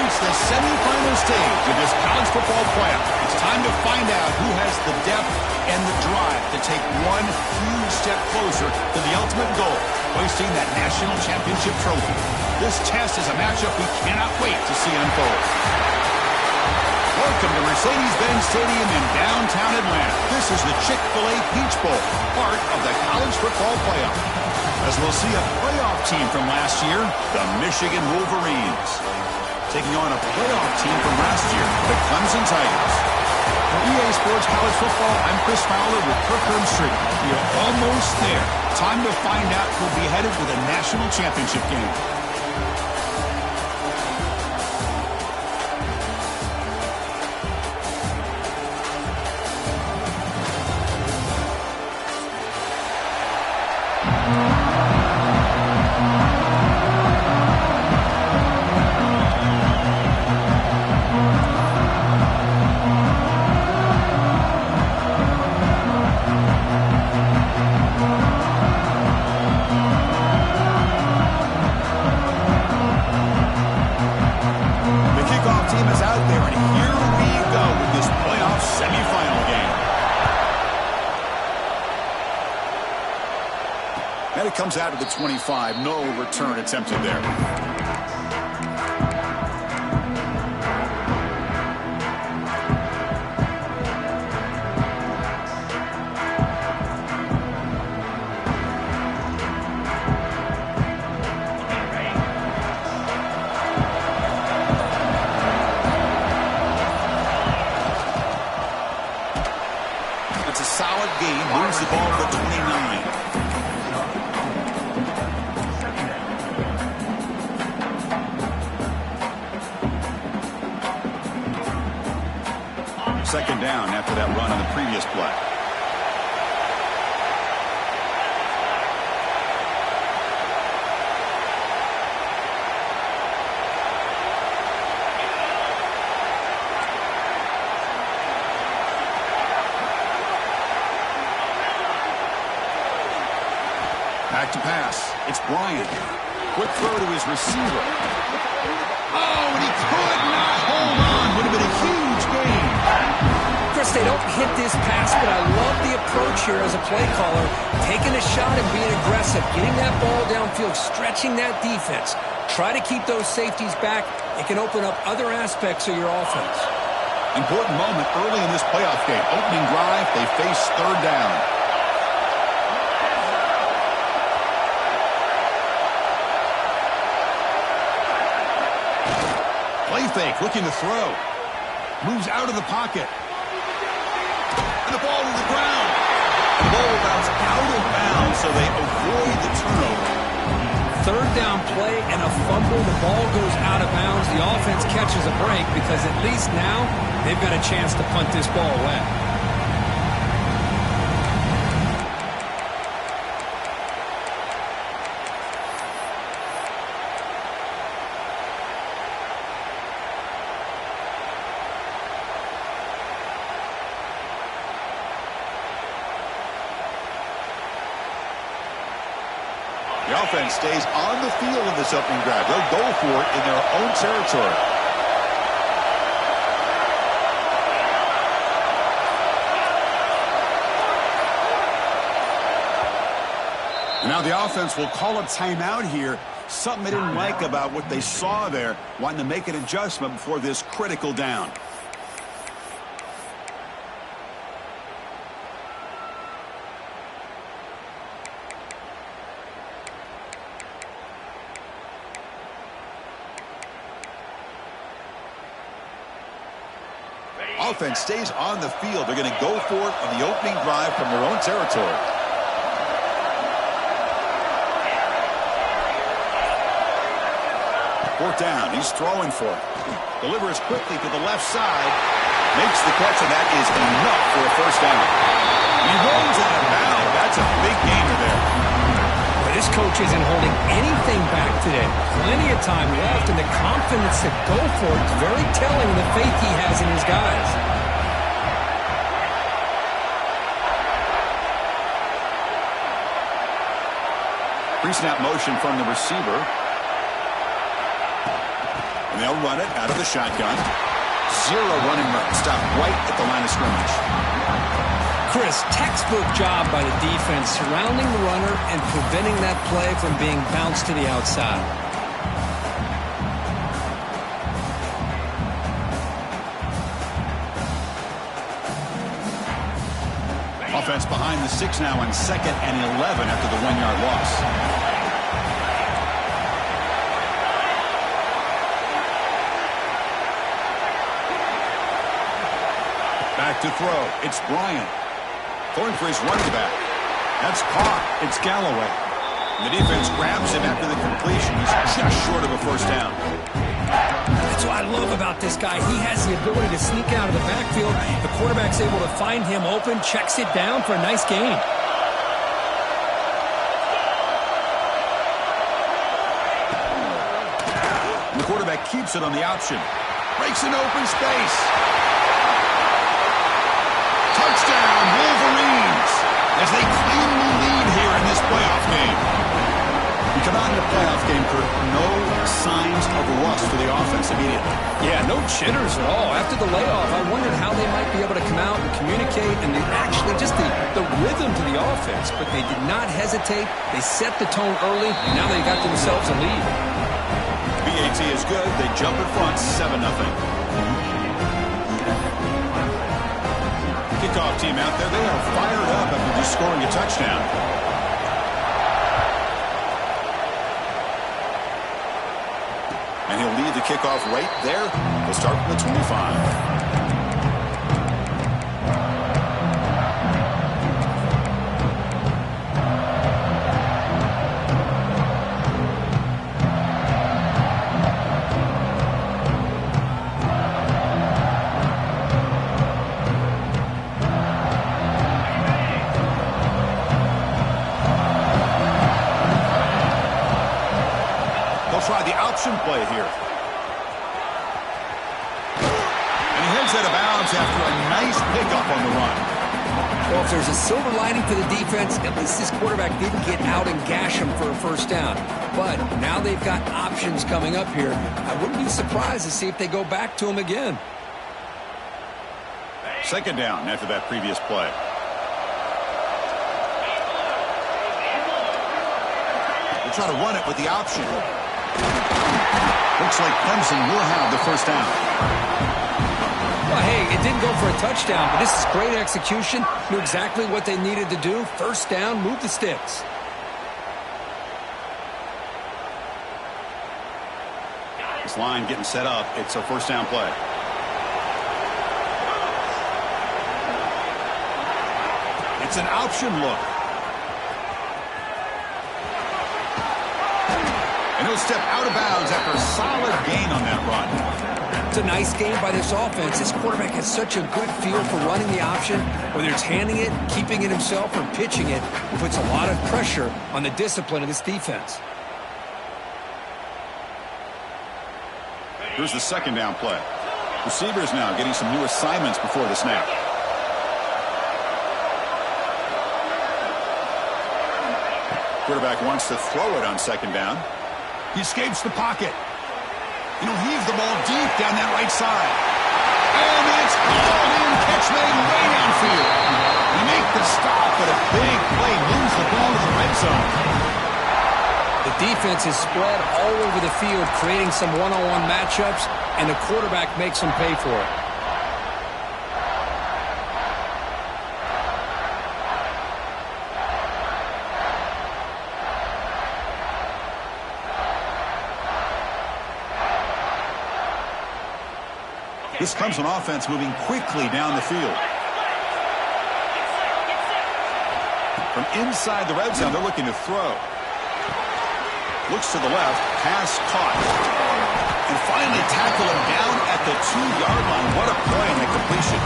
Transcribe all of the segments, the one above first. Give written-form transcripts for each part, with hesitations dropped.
reached the semifinal stage of this college football playoff. It's time to find out who has the depth and the drive to take one huge step closer to the ultimate goal, hoisting that national championship trophy. This test is a matchup we cannot wait to see unfold. Welcome to Mercedes-Benz Stadium in downtown Atlanta. This is the Chick-fil-A Peach Bowl, part of the college football playoff. As we'll see a playoff team from last year, the Michigan Wolverines, taking on a playoff team from last year, the Clemson Tigers. For EA Sports College Football, I'm Chris Fowler with Kirk Herbstreit. You're almost there. Time to find out who'll be headed to the national championship game. And it comes out to the 25. No return attempted there. It's a solid game. Moves the ball to the 29. Second down after that run on the previous play. Back to pass. It's Bryant. Quick throw to his receiver. Oh, and he could not hold on. Would have been a huge gain. Chris, they don't hit this pass, but I love the approach here as a play caller. Taking a shot and being aggressive, getting that ball downfield, stretching that defense. Try to keep those safeties back. It can open up other aspects of your offense. Important moment early in this playoff game. Opening drive, they face third down. Play fake, looking to throw. Moves out of the pocket. And the ball to the ground. The ball will bounce out of bounds, so they avoid the turnover. Third down play and a fumble. The ball goes out of bounds. The offense catches a break because at least now they've got a chance to punt this ball away. The offense stays on the field in this opening drive. They'll go for it in their own territory. And now the offense will call a timeout here. Something they didn't like about what they saw there. Wanting to make an adjustment before this critical down. Offense stays on the field. They're going to go for it on the opening drive from their own territory. Fourth down. He's throwing for it. Delivers quickly to the left side. Makes the catch, and that is enough for a first down. He rolls out of bounds. That's a big gainer there. Well, this coach isn't holding anything back today. Plenty of time left, and the confidence to go for it is very telling of the faith he has in his guys. Pre-snap motion from the receiver. And they'll run it out of the shotgun. Zero running room. Stop right at the line of scrimmage. Chris, textbook job by the defense surrounding the runner and preventing that play from being bounced to the outside. Offense behind the 6 now on 2nd and 11 after the 1-yard loss. Back to throw. It's Bryant. Throwing for his running back. That's caught. It's Galloway. And the defense grabs him after the completion. He's just short of a first down. That's what I love about this guy. He has the ability to sneak out of the backfield. The quarterback's able to find him open, checks it down for a nice gain. And the quarterback keeps it on the option. Breaks an open space. Touchdown, Wolverines, as they claim the lead here in this playoff game. We come out in the playoff game, Kurt, no signs of rust for the offense immediately. Yeah, no jitters at all. After the layoff, I wondered how they might be able to come out and communicate and actually just the rhythm to the offense. But they did not hesitate. They set the tone early, and now they got themselves a lead. BAT is good. They jump in front, 7-0. Kickoff team out there. They are fired up after just scoring a touchdown. And he'll lead the kickoff right there. He'll start from the 25. Try the option play here. And he heads out of bounds after a nice pickup on the run. Well, if there's a silver lining for the defense, at least this quarterback didn't get out and gash him for a first down. But now they've got options coming up here. I wouldn't be surprised to see if they go back to him again. 2nd down after that previous play. They'll try to run it with the option. Looks like Clemson will have the first down. Well, hey, it didn't go for a touchdown, but this is great execution. Knew exactly what they needed to do. First down, move the sticks. This line getting set up. It's a first down play. It's an option look. And he'll step out of bounds after a solid gain on that run. It's a nice game by this offense. This quarterback has such a good feel for running the option. Whether it's handing it, keeping it himself, or pitching it, it puts a lot of pressure on the discipline of this defense. Here's the 2nd down play. Receivers now getting some new assignments before the snap. Quarterback wants to throw it on 2nd down. He escapes the pocket. And he'll heave the ball deep down that right side. And it's hauled in. Catch made way downfield. They make the stop, but a big play moves the ball to the red zone. The defense is spread all over the field, creating some one-on-one matchups, and the quarterback makes them pay for it. This Clemson offense moving quickly down the field. From inside the red zone, they're looking to throw. Looks to the left, pass caught. And finally tackle him down at the 2-yard line. What a play and a completion.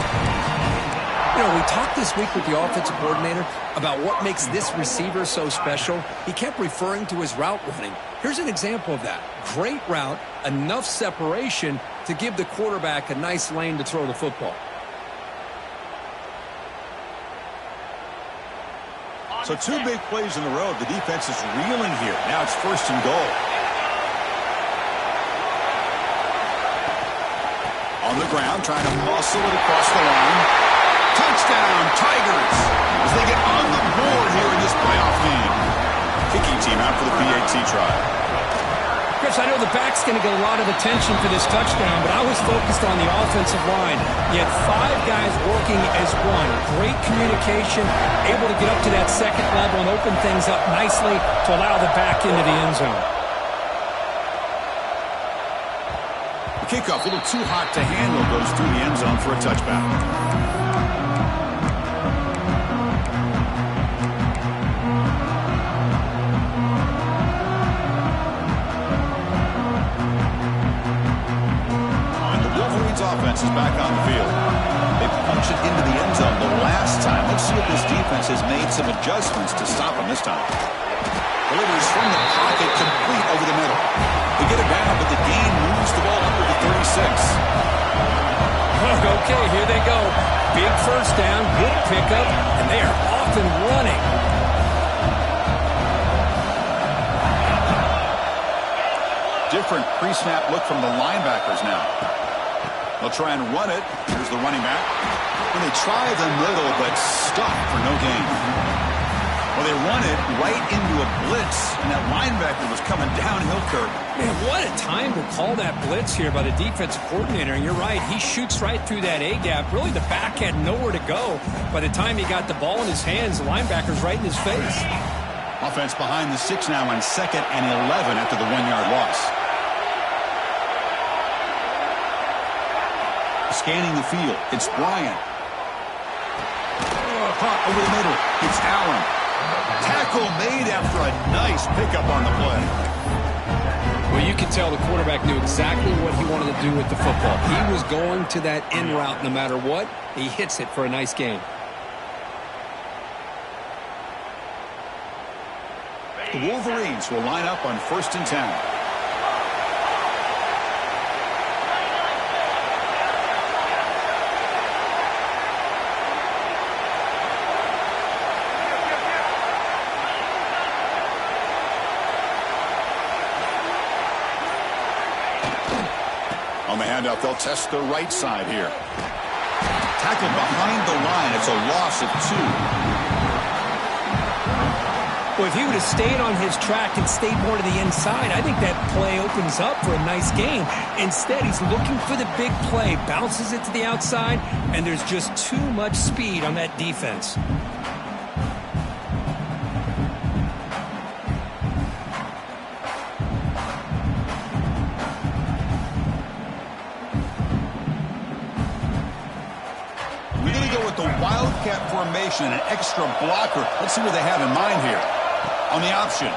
You know, we talked this week with the offensive coordinator about what makes this receiver so special. He kept referring to his route running. Here's an example of that. Great route, enough separation to give the quarterback a nice lane to throw the football. So 2 big plays in a row. The defense is reeling here. Now it's 1st and goal. On the ground, trying to muscle it across the line. Touchdown, Tigers, as they get on the board here in this playoff game. Kicking team out for the PAT try. Chris, I know the back's going to get a lot of attention for this touchdown, but I was focused on the offensive line. You had 5 guys working as one. Great communication, able to get up to that second level and open things up nicely to allow the back into the end zone. The kickoff, a little too hot to handle, goes through the end zone for a touchback. Offense is back on the field. They punched it into the end zone the last time. Let's see if this defense has made some adjustments to stop them this time. Delivers from the pocket, complete over the middle. They get it down, but the gain moves the ball up to the 36. Okay, here they go. Big first down, good pickup, and they are off and running. Different pre-snap look from the linebackers now. They'll try and run it. Here's the running back. And they try the middle, but stop for no gain. Well, they run it right into a blitz, and that linebacker was coming downhill curve. Man, what a time to call that blitz here by the defensive coordinator. And you're right, he shoots right through that A-gap. Really, the back had nowhere to go. By the time he got the ball in his hands, the linebacker's right in his face. Offense behind the 6 now on 2nd and 11 after the 1-yard loss. Scanning the field, it's Bryant. Caught over the middle, it's Allen. Tackle made after a nice pickup on the play. Well, you can tell the quarterback knew exactly what he wanted to do with the football. He was going to that in route no matter what. He hits it for a nice gain. The Wolverines will line up on 1st and 10. On the handoff, they'll test the right side here. Tackled behind the line. It's a loss of 2. Well, if he would have stayed on his track and stayed more to the inside, I think that play opens up for a nice gain. Instead, he's looking for the big play, bounces it to the outside, and there's just too much speed on that defense. Wildcat formation and an extra blocker. Let's see what they have in mind here. On the option.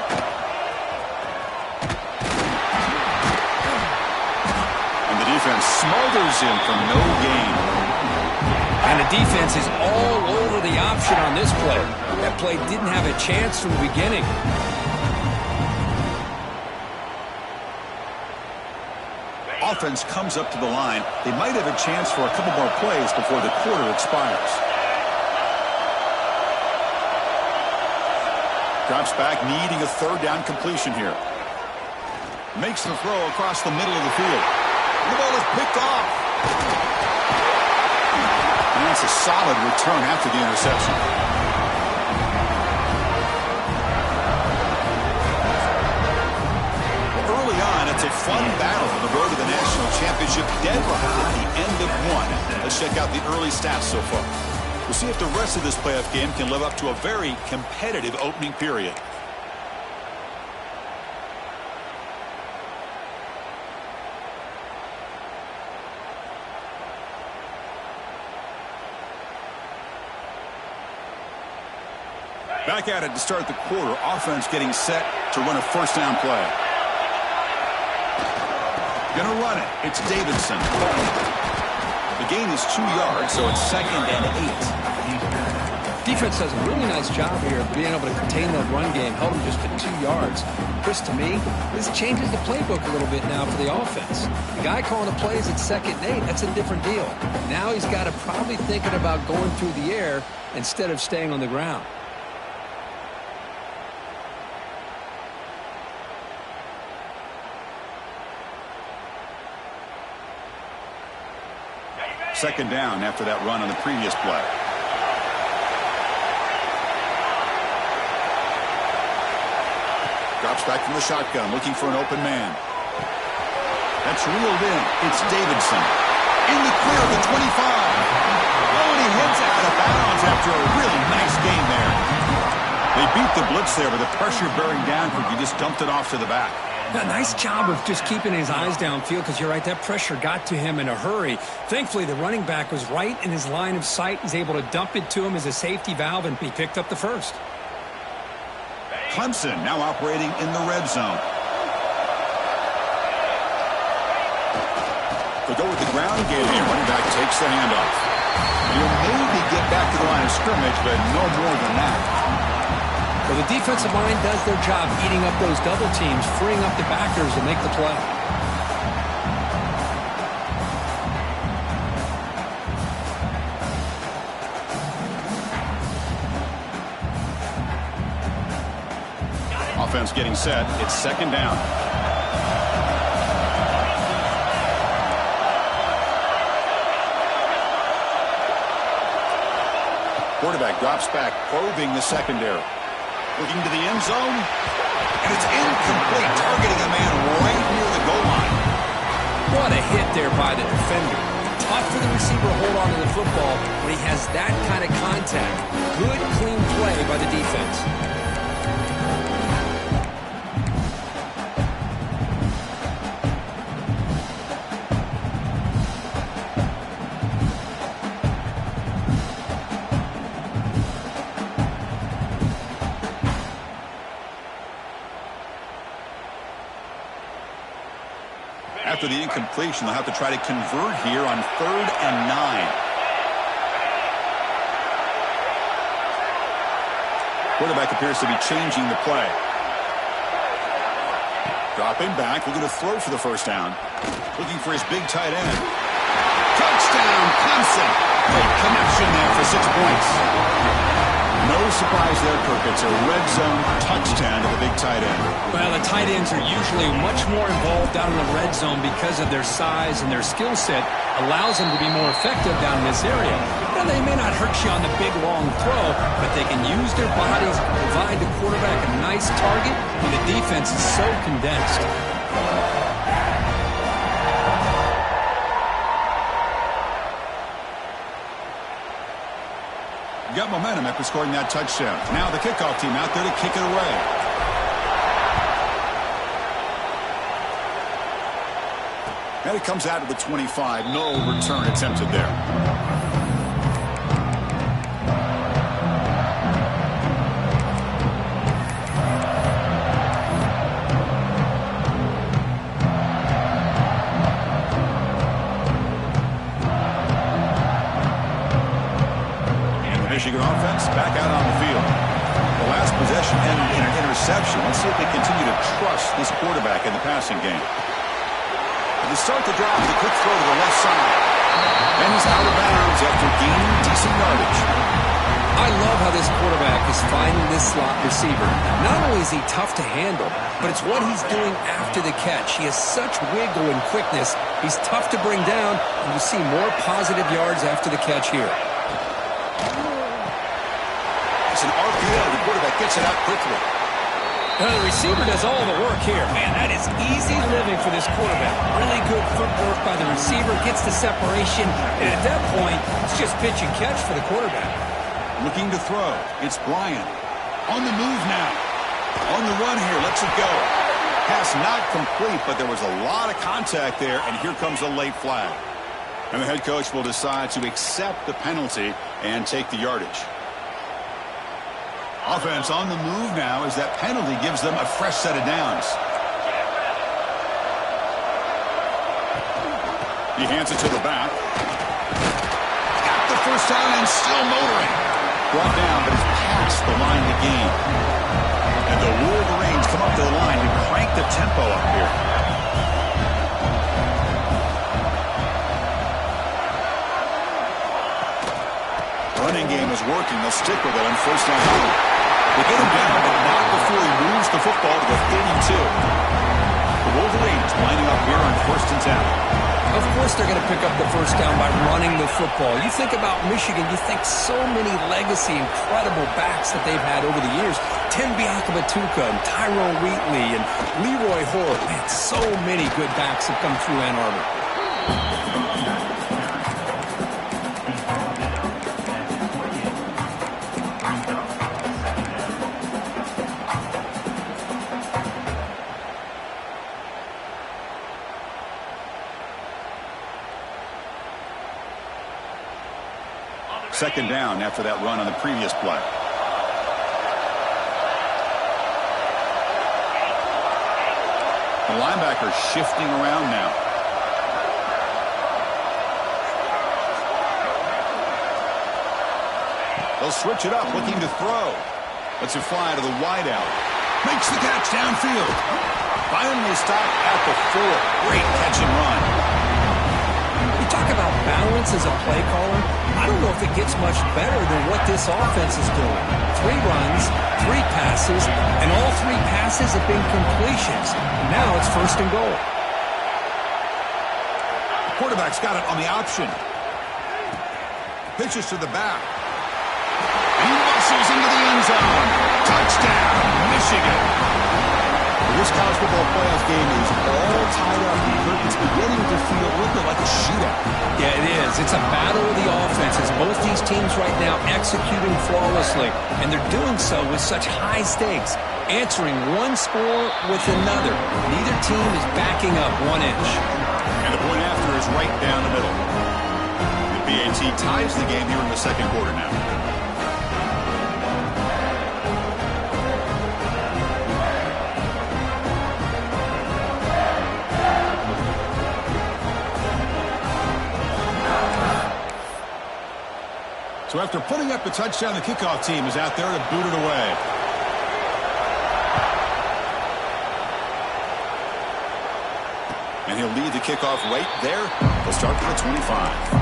And the defense smothers him for no gain. And the defense is all over the option on this play. That play didn't have a chance from the beginning. Offense comes up to the line. They might have a chance for a couple more plays before the quarter expires. Drops back, needing a 3rd down completion here. Makes the throw across the middle of the field. The ball is picked off. And that's a solid return after the interception. Early on, it's a fun battle on the road to the national championship. Dead behind the end of 1. Let's check out the early stats so far. We'll see if the rest of this playoff game can live up to a very competitive opening period. Back at it to start the quarter. Offense getting set to run a 1st down play. Gonna run it. It's Davidson. The gain is 2 yards, so it's 2nd and 8. Defense does a really nice job here of being able to contain that run game, held them just to 2 yards. Chris, to me, this changes the playbook a little bit now for the offense. The guy calling the plays at 2nd and 8, that's a different deal. Now he's got to probably thinking about going through the air instead of staying on the ground. second down after that run on the previous play. Drops back from the shotgun, looking for an open man. That's reeled in. It's Davidson. In the clear of the 25. Oh, and he heads out of bounds after a really nice game there. They beat the blitz there, but the pressure bearing down, he just dumped it off to the back. Yeah, nice job of just keeping his eyes downfield, because you're right, that pressure got to him in a hurry. Thankfully, the running back was right in his line of sight. He's able to dump it to him as a safety valve, and he picked up the first. Clemson now operating in the red zone. They go with the ground game here. Running back takes the handoff. He'll maybe get back to the line of scrimmage, but no more than that. Well, the defensive line does their job eating up those double teams, freeing up the backers to make the play. Offense getting set. It's second down. Quarterback drops back, probing the secondary. Looking to the end zone, and it's incomplete, targeting a man right near the goal line. What a hit there by the defender. Tough for the receiver to hold on to the football when he has that kind of contact. Good, clean play by the defense. After the incompletion, they'll have to try to convert here on 3rd and 9. Quarterback appears to be changing the play. Dropping back, looking to throw for the first down. Looking for his big tight end. Touchdown, Clemson! Great connection there for 6 points. No surprise there, Kirk. It's a red zone touchdown to the big tight end. Well, the tight ends are usually much more involved down in the red zone because of their size, and their skill set allows them to be more effective down in this area. Now, they may not hurt you on the big, long throw, but they can use their bodies to provide the quarterback a nice target when the defense is so condensed. Got momentum after scoring that touchdown. Now the kickoff team out there to kick it away. And it comes out to the 25. No return attempted there. Michigan offense back out on the field. The last possession ended in an interception. Let's see if they continue to trust this quarterback in the passing game. And they start the drive with a quick throw to the left side. And he's out of bounds after gaining decent yardage. I love how this quarterback is finding this slot receiver. Not only is he tough to handle, but it's what he's doing after the catch. He has such wiggle and quickness. He's tough to bring down, and you see more positive yards after the catch here. An RPO, the quarterback gets it out quickly. The receiver does all the work here. Man, that is easy living for this quarterback. Really good footwork by the receiver, gets the separation, and at that point, it's just pitch and catch for the quarterback. Looking to throw. It's Bryant. On the move now. On the run here, lets it go. Pass not complete, but there was a lot of contact there, and here comes a late flag. And the head coach will decide to accept the penalty and take the yardage. Offense on the move now as that penalty gives them a fresh set of downs. He hands it to the back. Got the first down and still motoring. Brought down, but he's past the line to gain. And the Wolverines come up to the line and crank the tempo up here. Running game is working. They'll stick with it on first down. They get him down, but not before he moves the football to the 32. The Wolverines lining up here on 1st and 10. Of course they're going to pick up the first down by running the football. You think about Michigan, you think so many legacy, incredible backs that they've had over the years. Tim Biakabatuka and Tyrone Wheatley and Leroy Hoare. Man, so many good backs have come through Ann Arbor. Second down after that run on the previous play. The linebacker shifting around now. They'll switch it up, looking to throw. Lets it fly to the wideout. Makes the catch downfield. Finally stopped at the 4. Great catch and run. You talk about balance as a play caller. I don't know if it gets much better than what this offense is doing. 3 runs, 3 passes, and all 3 passes have been completions. Now it's first and goal. The quarterback's got it on the option. Pitches to the back. He muscles into the end zone. Touchdown, Michigan. This college football playoff game is all tied up. It's beginning to feel a little bit like a shootout. Yeah, it is. It's a battle of the offenses. Both these teams right now executing flawlessly, and they're doing so with such high stakes, answering one score with another. Neither team is backing up 1 inch. And the point after is right down the middle. The BAT ties the game here in the second quarter now. So after putting up the touchdown, the kickoff team is out there to boot it away. And he'll lead the kickoff right there. He'll start from the 25.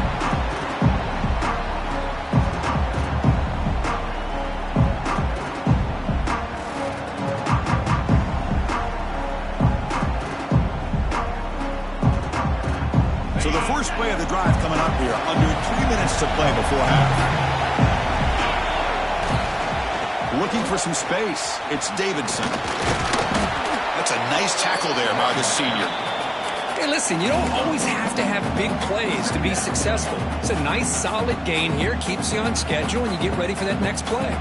So the first play of the drive coming up here, under 3 minutes to play before half. Looking for some space. It's Davidson. That's a nice tackle there by the senior. Hey, listen, you don't always have to have big plays to be successful. It's a nice, solid gain here. Keeps you on schedule, and you get ready for that next play.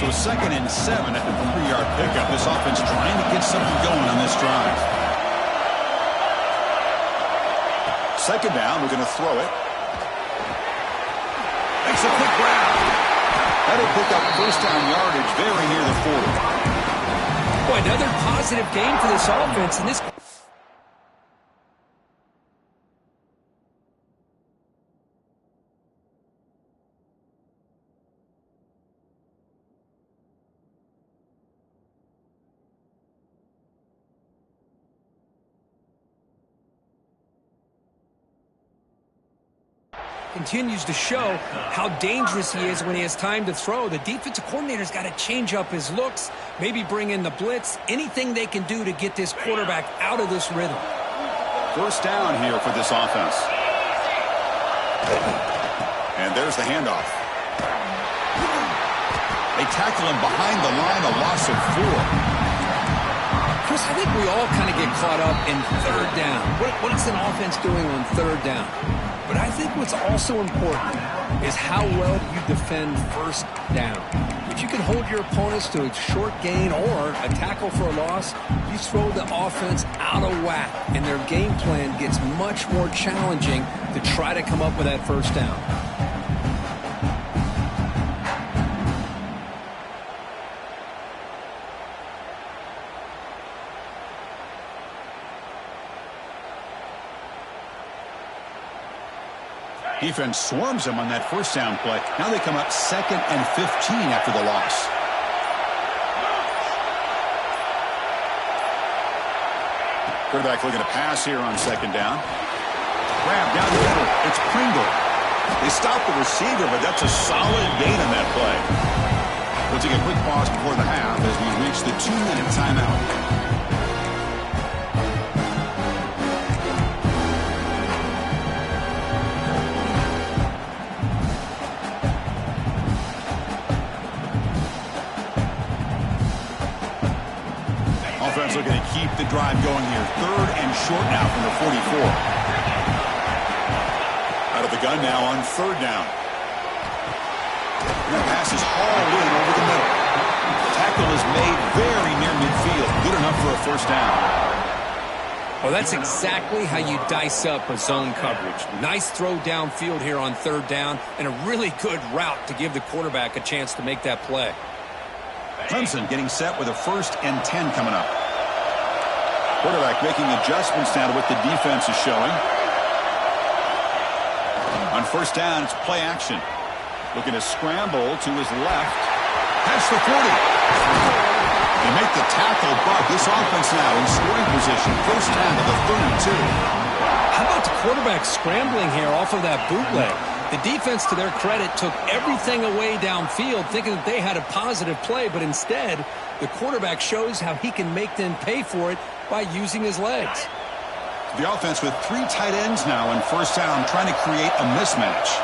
So 2nd and 7 at the 3-yard pickup. This offense trying to get something going on this drive. 2nd down, we're going to throw it. Makes a quick grab. That'll pick up first down yardage very near the 40. Boy, another positive game for this offense, and this... continues to show how dangerous he is when he has time to throw. The defensive coordinator's got to change up his looks, maybe bring in the blitz, anything they can do to get this quarterback out of this rhythm. First down here for this offense. And there's the handoff. They tackle him behind the line, a loss of 4. Chris, I think we all kind of get caught up in 3rd down. What is an offense doing on 3rd down? But I think what's also important is how well you defend first down. If you can hold your opponents to a short gain or a tackle for a loss, you throw the offense out of whack, and their game plan gets much more challenging to try to come up with that first down. Defense swarms them on that first down play. Now they come up 2nd and 15 after the loss. Quarterback looking to pass here on 2nd down. Grab down the middle. It's Pringle. They stop the receiver, but that's a solid gain on that play. We'll take a quick pause before the half as we reach the 2-minute timeout. Offense looking to keep the drive going here. 3rd and short now from the 44. Out of the gun now on 3rd down. And that pass is hauled in over the middle. The tackle is made very near midfield. Good enough for a 1st down. Well, that's exactly how you dice up a zone coverage. Nice throw downfield here on 3rd down, and a really good route to give the quarterback a chance to make that play. Clemson getting set with a 1st and 10 coming up. Quarterback making adjustments now to what the defense is showing. On 1st down, it's play action. Looking to scramble to his left. Past the 40. They make the tackle, but this offense now in scoring position. 1st down to the 32. How about the quarterback scrambling here off of that bootleg? The defense, to their credit, took everything away downfield, thinking that they had a positive play, but instead, the quarterback shows how he can make them pay for it by using his legs. The offense with 3 tight ends now on 1st down, trying to create a mismatch.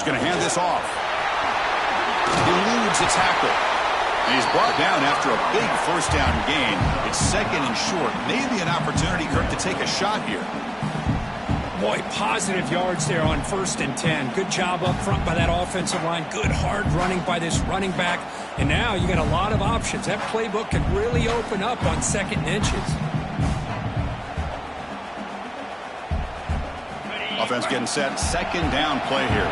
He's going to hand this off. He eludes the tackle. And he's brought down after a big 1st down gain. It's 2nd and short. Maybe an opportunity, Kirk, to take a shot here. Boy, positive yards there on 1st and 10. Good job up front by that offensive line. Good hard running by this running back. And now you got a lot of options. That playbook can really open up on 2nd and inches. Offense getting set. 2nd down play here.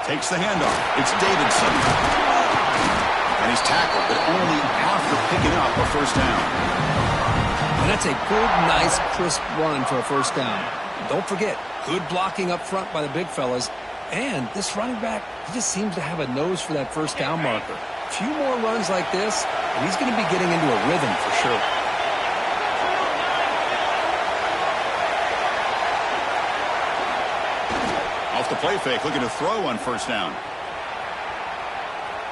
Takes the handoff. It's Davidson. And he's tackled, but only after picking up a 1st down. And that's a good, nice, crisp run for a 1st down. Don't forget, good blocking up front by the big fellas. And this running back, he just seems to have a nose for that 1st down marker. A few more runs like this, and he's going to be getting into a rhythm for sure. Off the play fake, looking to throw on 1st down.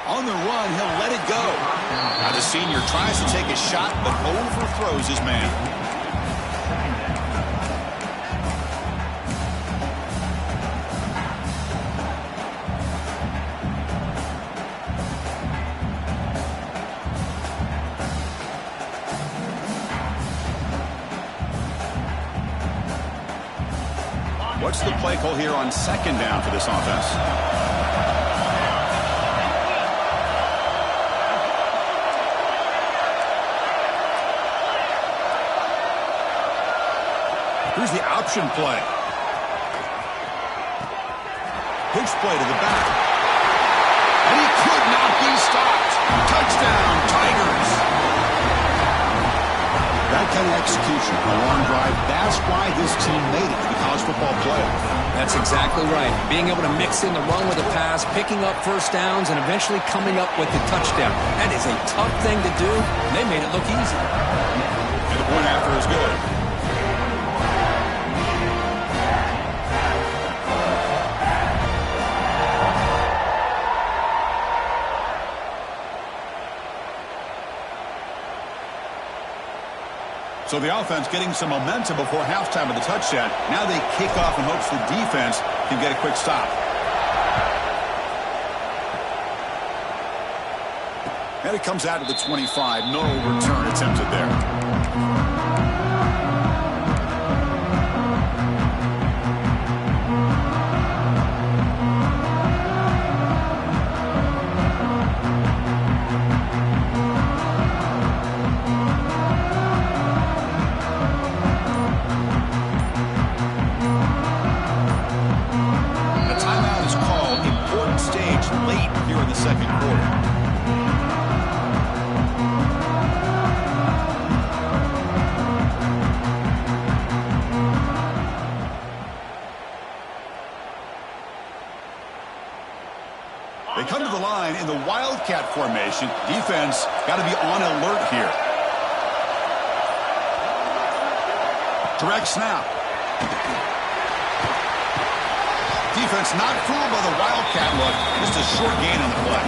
On the run, he'll let it go. Now the senior tries to take a shot, but overthrows his man. What's the play call here on 2nd down for this offense? Here's the option play. Pitch play to the back. And he could not be stopped. Touchdown, Tigers. That kind of execution, a long drive, that's why this team made it to the college football playoff. That's exactly right. Being able to mix in the run with the pass, picking up 1st downs, and eventually coming up with the touchdown. That is a tough thing to do, and they made it look easy. And the point after is good. So the offense getting some momentum before halftime of the touchdown. Now they kick off in hopes the defense can get a quick stop. And it comes out to the 25. No return attempted there. line in the Wildcat formation. Defense got to be on alert here. Direct snap. Defense not fooled by the Wildcat look. Just a short gain on the play.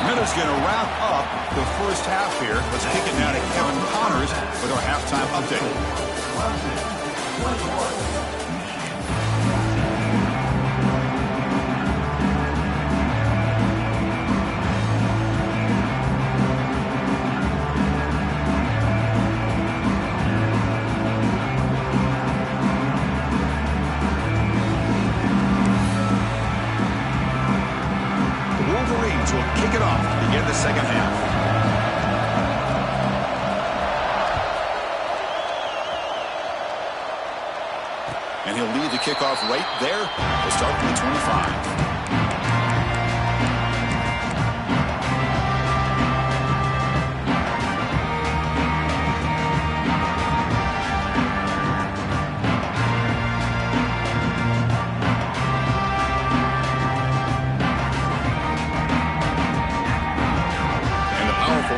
Minutes going to wrap up the first half here. Let's kick it now to Kevin Connors with our halftime update. Will kick it off to begin the second half. And he'll lead the kickoff right there. We'll start from the 25.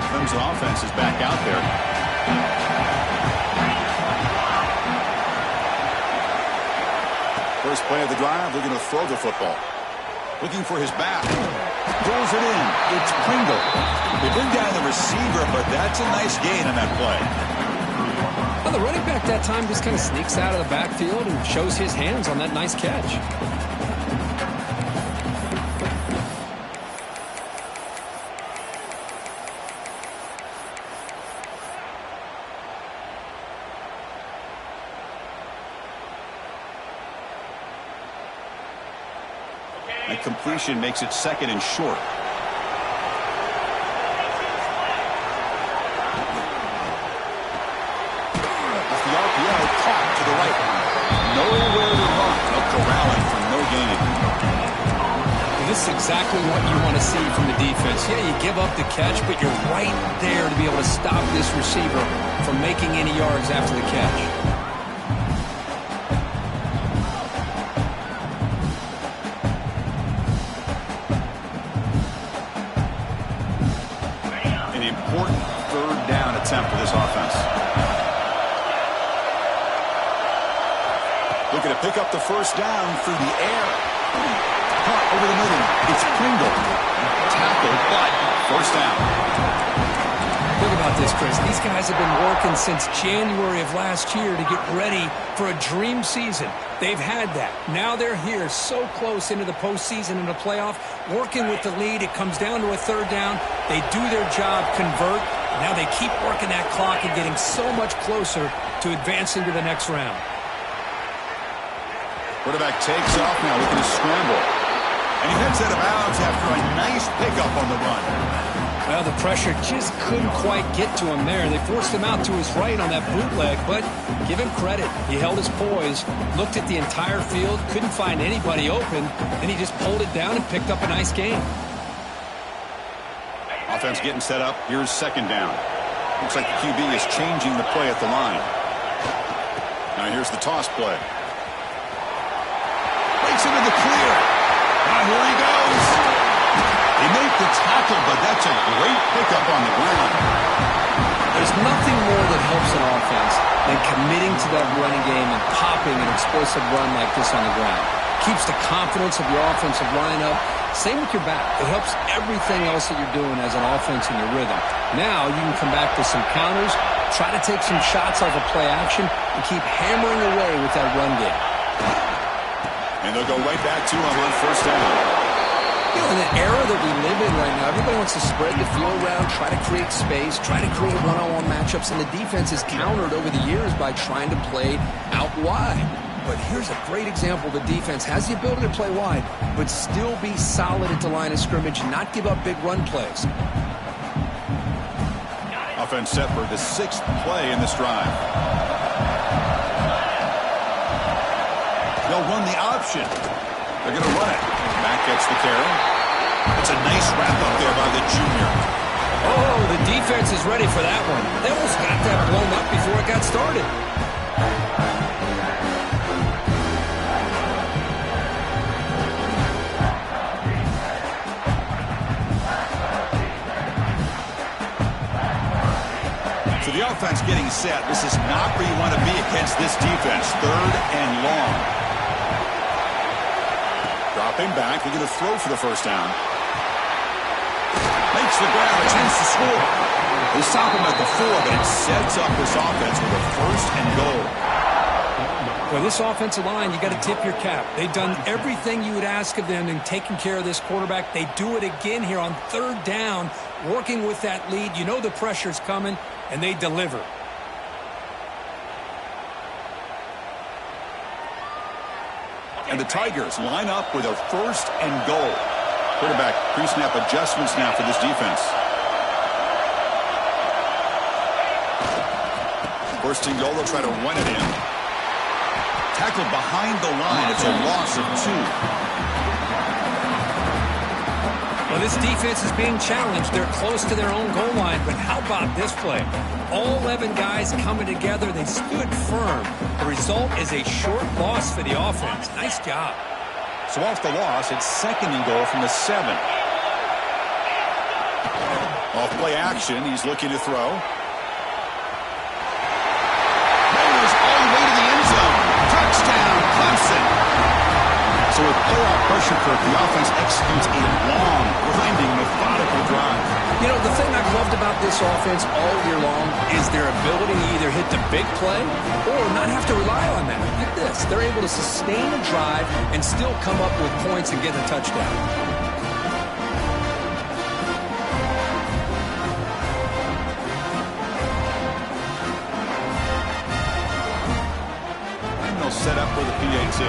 Clemson offense is back out there. First play of the drive, they're going to throw the football. Looking for his back. Throws it in. It's Pringle. They bring down the receiver, but that's a nice gain on that play. Well, the running back that time just kind of sneaks out of the backfield and shows his hands on that nice catch. And completion makes it second and short. Off the RPO, caught to the right. Nowhere to run. They'll corral him for no gain. Well, this is exactly what you want to see from the defense. Yeah, you give up the catch, but you're right there to be able to stop this receiver from making any yards after the catch. Important third down attempt for this offense. Looking to pick up the first down through the air. Caught over the middle. It's Pringle. Tackled, but first down. Think about this, Chris. These guys have been working since January of last year to get ready for a dream season. They've had that. Now they're here so close into the postseason and the playoff, working with the lead. It comes down to a third down. They do their job, convert. Now they keep working that clock and getting so much closer to advancing to the next round. Quarterback takes off now, looking to scramble. And he heads out of bounds after a nice pickup on the run. Well, the pressure just couldn't quite get to him there. They forced him out to his right on that bootleg, but give him credit. He held his poise, looked at the entire field, couldn't find anybody open, and he just pulled it down and picked up a nice gain. Offense getting set up. Here's second down. Looks like the QB is changing the play at the line. Now here's the toss play. Breaks into the clear. Now here he goes. They make the tackle, but that's a great pickup on the ground. There's nothing more that helps an offense than committing to that running game and popping an explosive run like this on the ground. Keeps the confidence of your offensive lineup. Same with your back. It helps everything else that you're doing as an offense in your rhythm. Now you can come back with some counters, try to take some shots off of play action, and keep hammering away with that run game. And they'll go right back to him on first down. You know, in the era that we live in right now, everybody wants to spread the field around, try to create space, try to create one-on-one matchups, and the defense is countered over the years by trying to play out wide. But here's a great example. The defense has the ability to play wide, but still be solid at the line of scrimmage and not give up big run plays. Offense set for the sixth play in this drive. They'll run the option. They're going to run it. Back gets the carry. It's a nice wrap up there by the junior. Oh, the defense is ready for that one. They almost got that blown up before it got started. So the offense getting set. This is not where you want to be against this defense. 3rd and long. Dropping back. They're going to throw for the first down. Makes the grab. A chance to score. They stop him at the 4, but it sets up this offense with a 1st and goal. Well, this offensive line, you got to tip your cap. They've done everything you would ask of them in taking care of this quarterback. They do it again here on 3rd down, working with that lead. You know the pressure's coming, and they deliver. And the Tigers line up with a 1st and goal. Quarterback pre-snap adjustments now for this defense. 1st and goal, they'll try to run it in. Tackled behind the line. It's a loss of 2. Well, this defense is being challenged. They're close to their own goal line, but how about this play? All 11 guys coming together. They stood firm. The result is a short loss for the offense. Nice job. So off the loss, it's 2nd and goal from the 7. Off play action. He's looking to throw. Goes all the way to the end zone. Touchdown, Clemson. So with playoff pressure, Kirk, the offense executes a long, grinding, methodical drive. You know, the thing I've loved about this offense all year long is their ability to either hit the big play or not have to rely on that. Look at this. They're able to sustain a drive and still come up with points and get a touchdown. Set up for the PAT.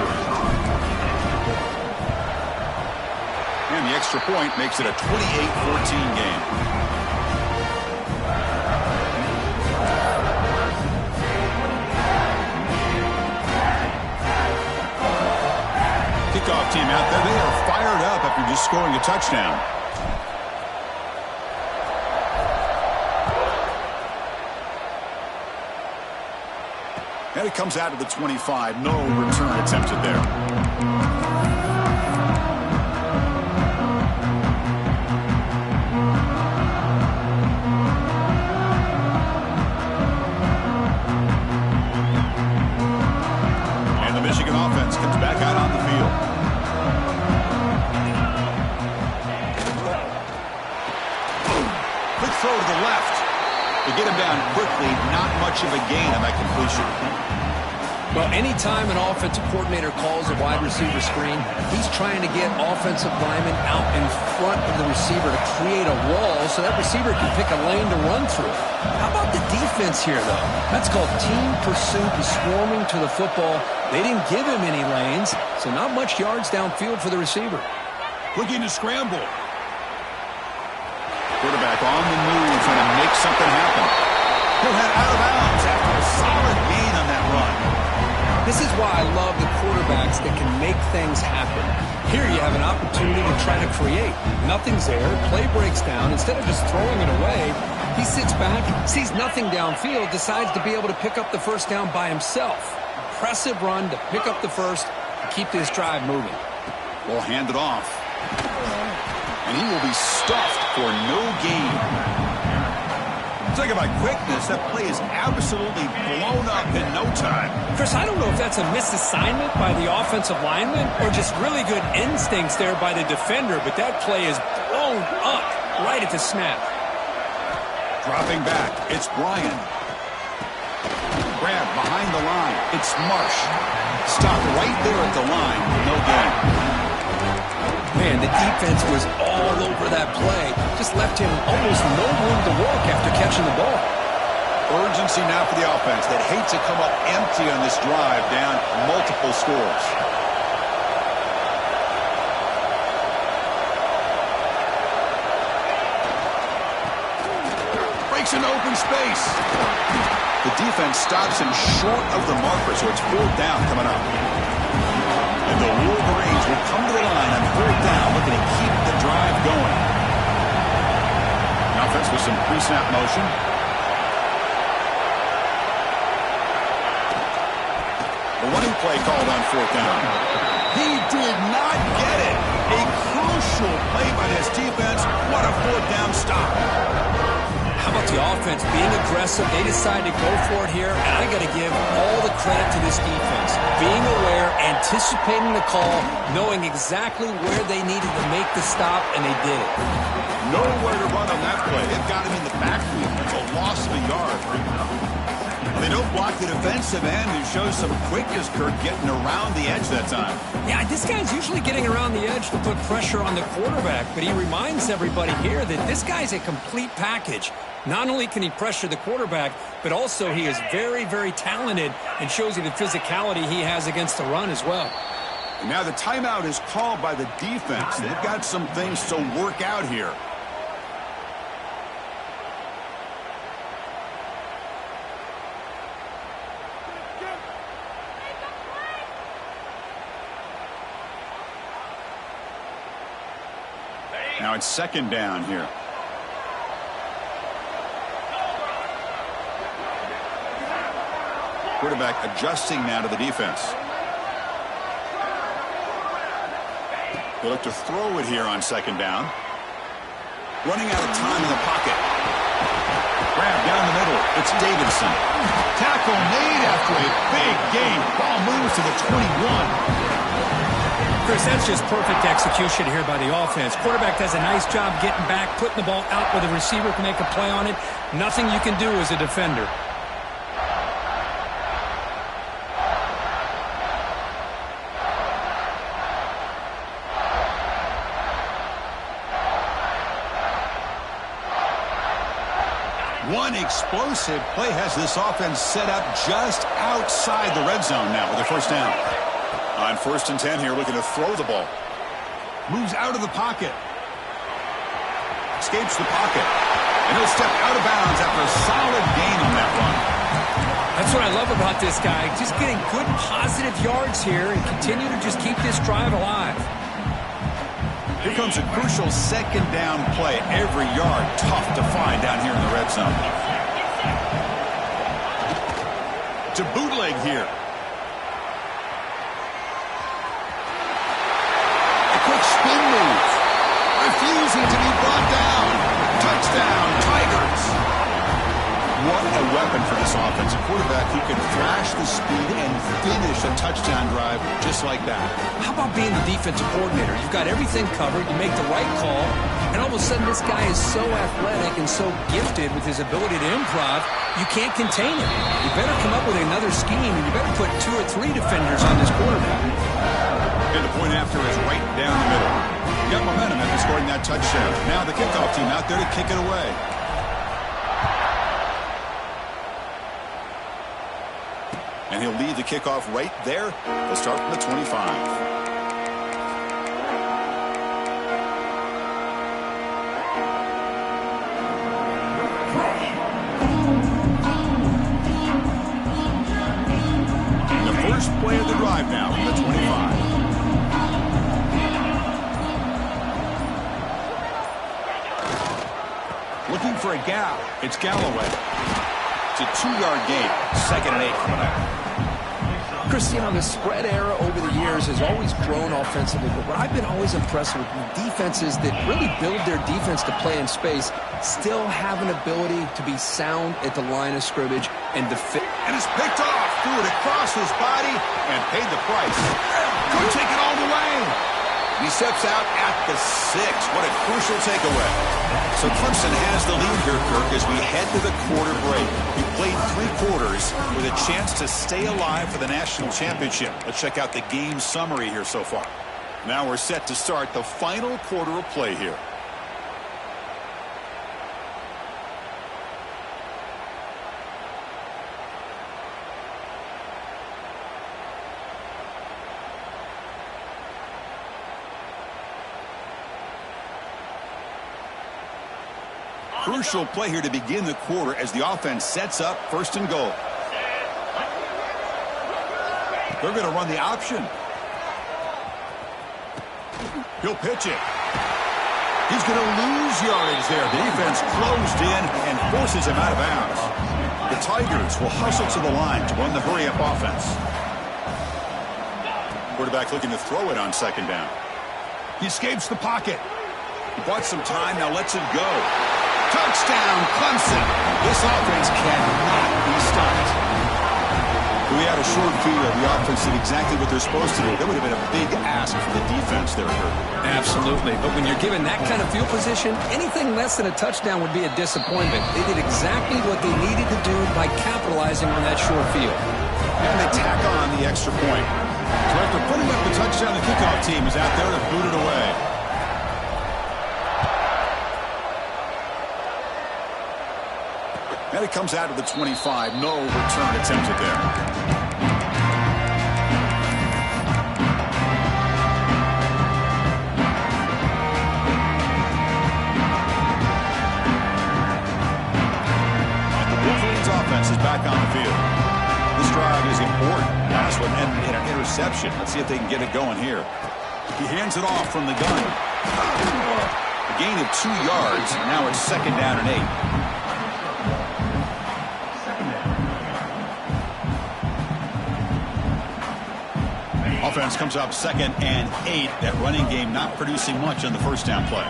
And the extra point makes it a 28-14 game. Kickoff team out there. They are fired up after just scoring a touchdown. And it comes out to the 25. No return attempted there. And the Michigan offense comes back out on the field. Quick throw to the left. To get him down quickly, not much of a gain on that completion. Well, anytime an offensive coordinator calls a wide receiver screen, he's trying to get offensive linemen out in front of the receiver to create a wall so that receiver can pick a lane to run through. How about the defense here, though? That's called team pursuit and swarming to the football. They didn't give him any lanes, so not much yards downfield for the receiver. Looking to scramble. Quarterback on the move, trying to make something happen. He'll head out of bounds after a solid gain on that run. This is why I love the quarterbacks that can make things happen. Here you have an opportunity to try to create. Nothing's there. Play breaks down. Instead of just throwing it away, he sits back, sees nothing downfield, decides to be able to pick up the first down by himself. Impressive run to pick up the first and keep this drive moving. We'll hand it off. And he will be stuffed for no gain. Talk about quickness. That play is absolutely blown up in no time. Chris, I don't know if that's a misassignment by the offensive lineman or just really good instincts there by the defender, but that play is blown up right at the snap. Dropping back, it's Bryan. Grab behind the line, it's Marsh. Stop right there at the line, no gain. Man, the defense was all over that play. Just left him almost no room to work after catching the ball. Urgency now for the offense. They'd hate to come up empty on this drive, down multiple scores. Breaks into open space. The defense stops him short of the marker, so it's 4th down coming up. And the Wolverines will come to the line on 4th down, looking to keep the drive going. An offense with some pre-snap motion. The running play called on 4th down. He did not get it. A crucial play by this defense. What a 4th down stop. How about the offense being aggressive? They decided to go for it here, and I got to give all the credit to this defense. Being aware, anticipating the call, knowing exactly where they needed to make the stop, and they did it. Nowhere to run on that play. They've got him in the backfield. It's a loss of a yard. They don't block the defensive end, who shows some quickness, Kirk, getting around the edge that time. Yeah, this guy's usually getting around the edge to put pressure on the quarterback, but he reminds everybody here that this guy's a complete package. Not only can he pressure the quarterback, but also he is very, very talented and shows you the physicality he has against the run as well. And now the timeout is called by the defense. They've got some things to work out here. Now it's 2nd down here. Quarterback adjusting now to the defense. They look to throw it here on 2nd down. Running out of time in the pocket. Grab down the middle. It's Davidson. Tackle made after a big gain. Ball moves to the 21. Chris, that's just perfect execution here by the offense. Quarterback does a nice job getting back, putting the ball out where the receiver can make a play on it. Nothing you can do as a defender. One explosive play has this offense set up just outside the red zone now with a 1st down. On 1st and 10 here, looking to throw the ball. Moves out of the pocket. Escapes the pocket. And he'll step out of bounds after a solid gain on that run. That's what I love about this guy. Just getting good positive yards here and continue to just keep this drive alive. Here comes a crucial 2nd down play. Every yard tough to find down here in the red zone. To bootleg here. Spin move. Refusing to be brought down. Touchdown, Tigers. What a weapon for this offensive quarterback. He can flash the speed and finish a touchdown drive just like that. How about being the defensive coordinator? You've got everything covered. You make the right call, and all of a sudden this guy is so athletic and so gifted with his ability to improv, you can't contain him. You better come up with another scheme, and you better put 2 or 3 defenders on this quarterback. And the point after is right down the middle. Got momentum after scoring that touchdown. Now the kickoff team out there to kick it away. And he'll lead the kickoff right there. They'll start from the 25. First play of the drive now from the 25. Looking for a gap. It's Galloway. It's a 2-yard gain. 2nd and 8 coming up. Chris, you know, the spread era over the years has always grown offensively, but what I've been always impressed with defenses that really build their defense to play in space still have an ability to be sound at the line of scrimmage and defend. And it's picked off. Threw it across his body and paid the price. Could take it all the way. He steps out at the 6. What a crucial takeaway. So Clemson has the lead here, Kirk, as we head to the quarter break. We played 3 quarters with a chance to stay alive for the national championship. Let's check out the game summary here so far. Now we're set to start the final quarter of play here. Crucial play here to begin the quarter as the offense sets up 1st and goal. They're going to run the option. He'll pitch it. He's going to lose yardage there. The defense closed in and forces him out of bounds. The Tigers will hustle to the line to run the hurry-up offense. Quarterback looking to throw it on second down. He escapes the pocket. He bought some time, now lets it go. Touchdown, Clemson. This offense cannot be stopped. If we had a short field, the offense did exactly what they're supposed to do. That would have been a big ask for the defense there, Kurt. Absolutely. But when you're given that kind of field position, anything less than a touchdown would be a disappointment. They did exactly what they needed to do by capitalizing on that short field. And they tack on the extra point. So after putting up the touchdown, the kickoff team is out there to boot it away. And it comes out of the 25. No return attempted there. And the Wolverines offense is back on the field. This drive is important. Last one ended in an interception. Let's see if they can get it going here. He hands it off from the gun. A gain of 2 yards. Now it's second down and 8. Offense comes up second and 8. That running game not producing much on the first down play.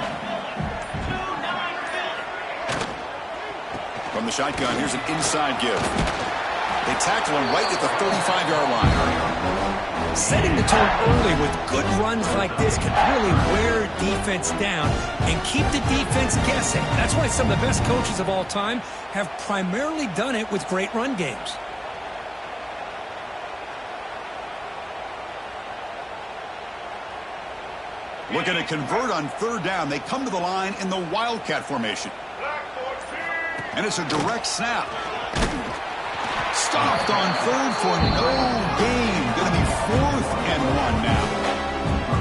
From the shotgun, here's an inside give. They tackle him right at the 35-yard line. Setting the tone early with good runs like this can really wear defense down and keep the defense guessing. That's why some of the best coaches of all time have primarily done it with great run games. Looking to convert on third down. They come to the line in the Wildcat formation. And it's a direct snap. Stopped on third for no gain. Going to be 4th and 1 now.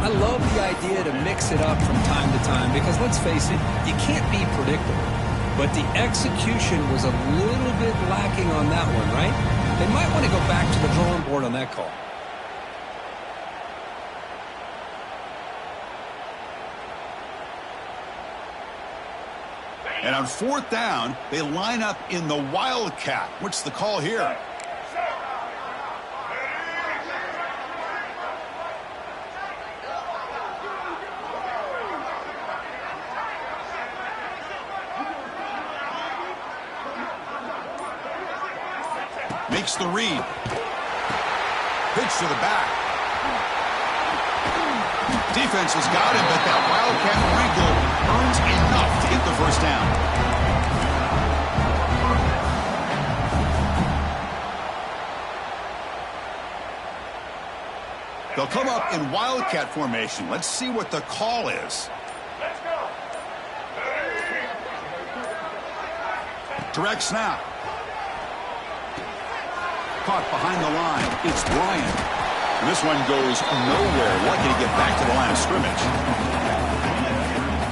I love the idea to mix it up from time to time because, let's face it, you can't be predictable. But the execution was a little bit lacking on that one, right? They might want to go back to the drawing board on that call. And on 4th down, they line up in the Wildcat. What's the call here? Makes the read. Pitch to the back. Defense has got him, but that Wildcat wrinkle earns enough to get the first down. They'll come up in Wildcat formation. Let's see what the call is. Direct snap. Caught behind the line. It's Bryant. And this one goes nowhere. Lucky to get back to the line of scrimmage.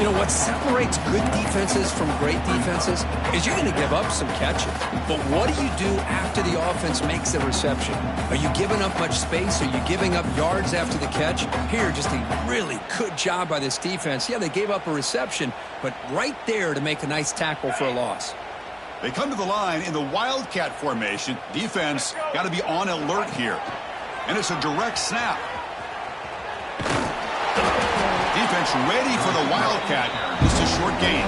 You know, what separates good defenses from great defenses is you're going to give up some catches. But what do you do after the offense makes the reception? Are you giving up much space? Are you giving up yards after the catch? Here, just a really good job by this defense. Yeah, they gave up a reception, but right there to make a nice tackle for a loss. They come to the line in the Wildcat formation. Defense got to be on alert here. And it's a direct snap. Defense ready for the Wildcat. Just a short gain.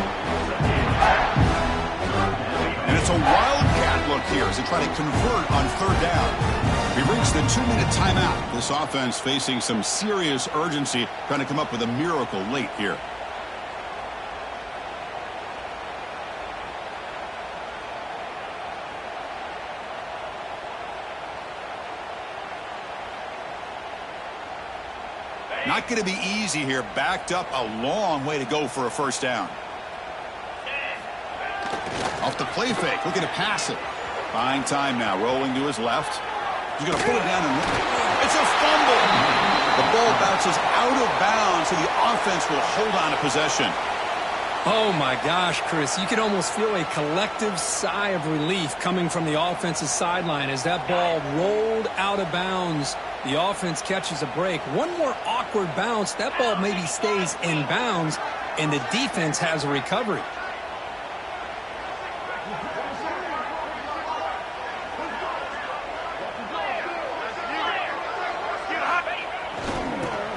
And it's a Wildcat look here as they try to convert on third down. We reached the 2-minute timeout. This offense facing some serious urgency, trying to come up with a miracle late here. Not going to be easy here. Backed up a long way to go for a first down. Off the play fake. Looking to pass it. Buying time now. Rolling to his left. He's going to pull it down and it's a fumble. The ball bounces out of bounds, so the offense will hold on to possession. Oh, my gosh, Chris. You could almost feel a collective sigh of relief coming from the offensive sideline as that ball rolled out of bounds. The offense catches a break. One more awkward bounce. That ball maybe stays in bounds, and the defense has a recovery.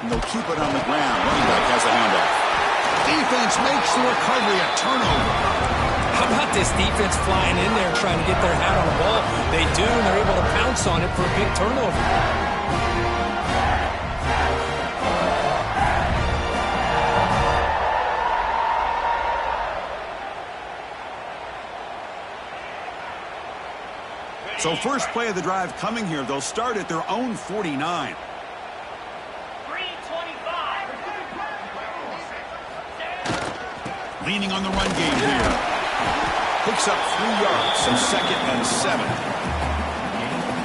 And they'll keep it on the ground. Running back has a handoff. Defense makes the recovery a turnover. How about this defense flying in there trying to get their hat on the ball? They do, and they're able to pounce on it for a big turnover. So first play of the drive coming here. They'll start at their own 49. Leaning on the run game here. Picks up 3 yards, so 2nd and 7.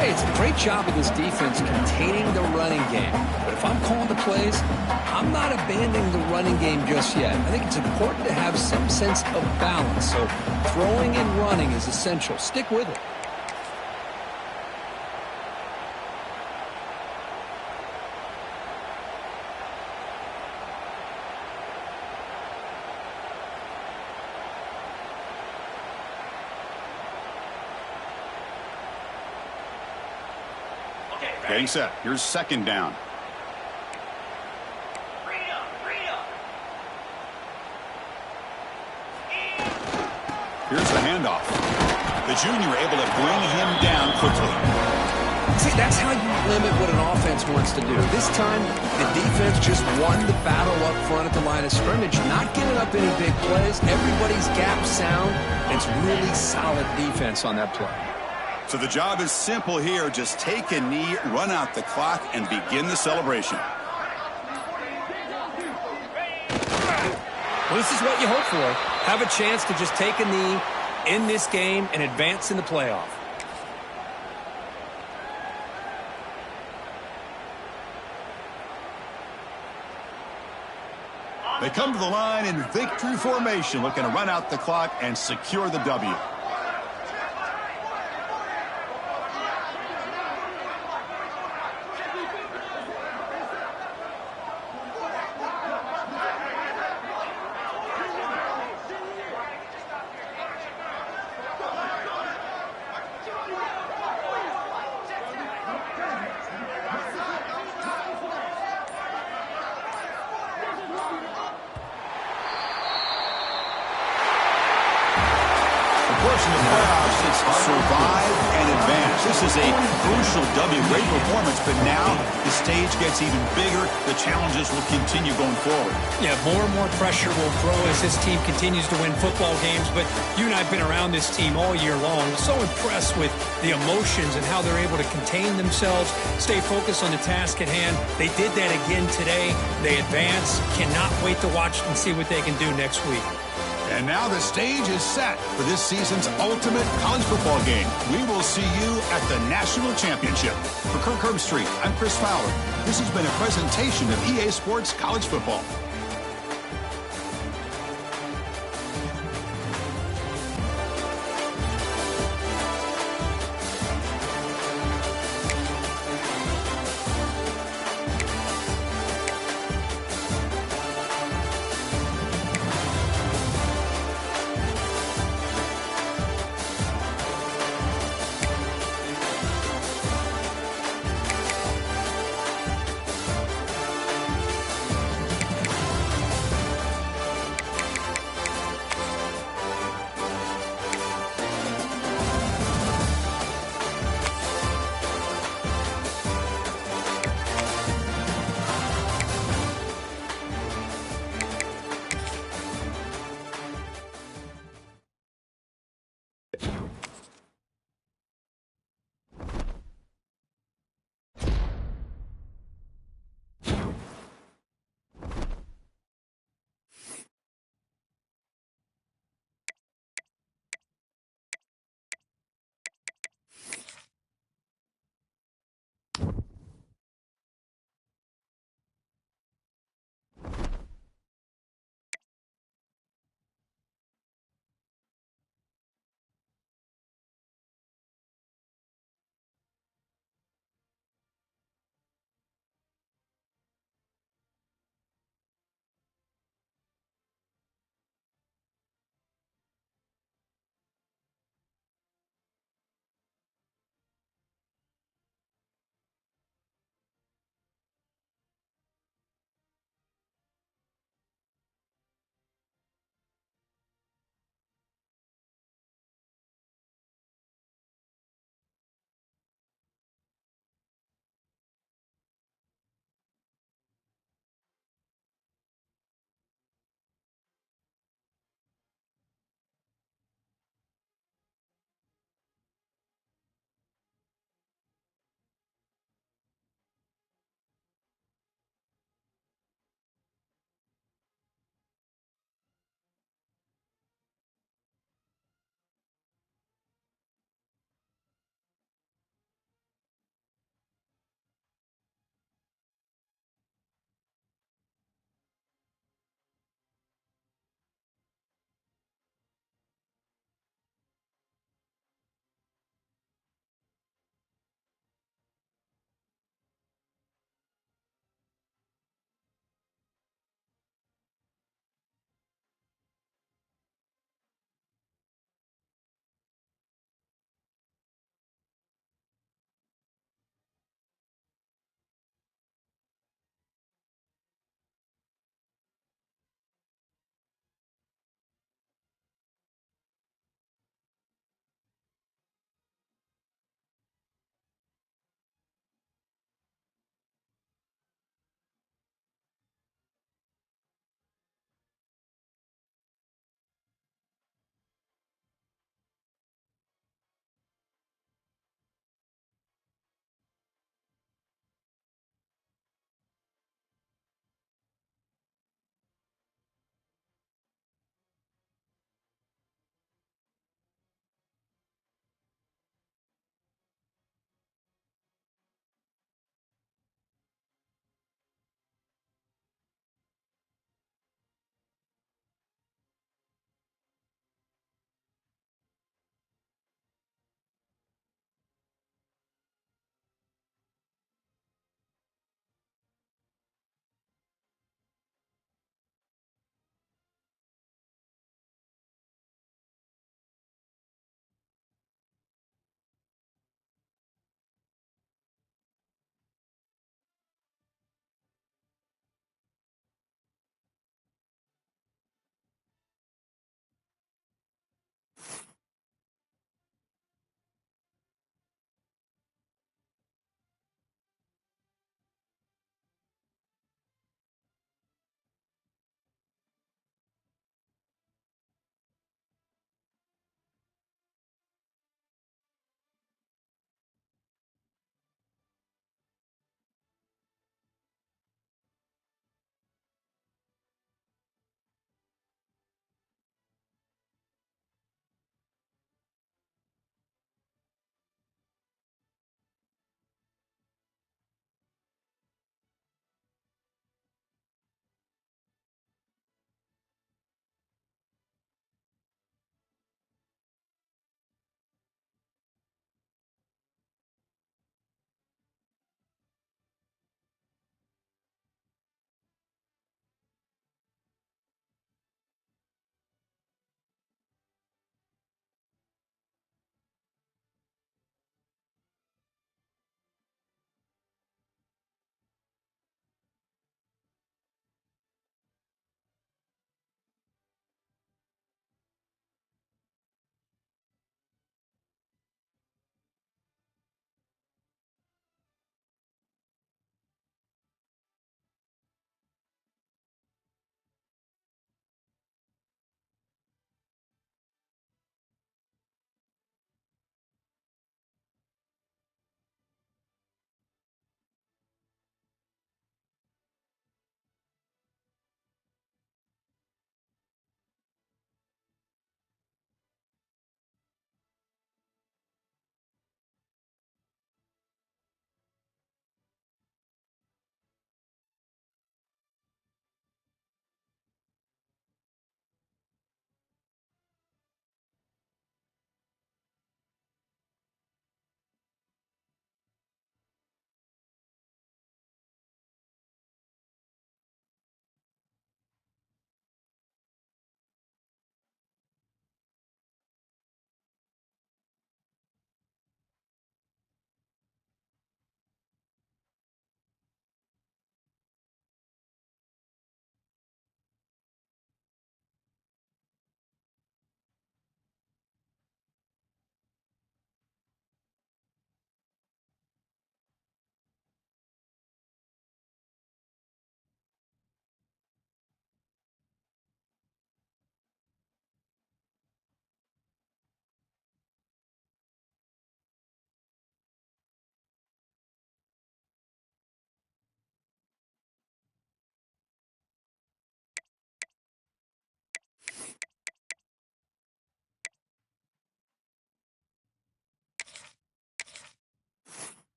Hey, it's a great job of this defense containing the running game. But if I'm calling the plays, I'm not abandoning the running game just yet. I think it's important to have some sense of balance. So throwing and running is essential. Stick with it. Getting set. Here's 2nd down. Here's the handoff. The junior able to bring him down quickly. See, that's how you limit what an offense wants to do. This time, the defense just won the battle up front at the line of scrimmage, not giving up any big plays. Everybody's gap sound. It's really solid defense on that play. So the job is simple here. Just take a knee, run out the clock, and begin the celebration. Well, this is what you hope for. Have a chance to just take a knee in this game and advance in the playoff. They come to the line in victory formation, looking to run out the clock and secure the W. In the playoffs, it's survive and advance. This is a crucial W. Great performance, but now the stage gets even bigger. The challenges will continue going forward. Yeah, more and more pressure will grow as this team continues to win football games. But you and I have been around this team all year long. So impressed with the emotions and how they're able to contain themselves, stay focused on the task at hand. They did that again today. They advance. Cannot wait to watch and see what they can do next week. And now the stage is set for this season's ultimate college football game. We will see you at the National Championship. For Kirk Herbstreit, I'm Chris Fowler. This has been a presentation of EA Sports College Football.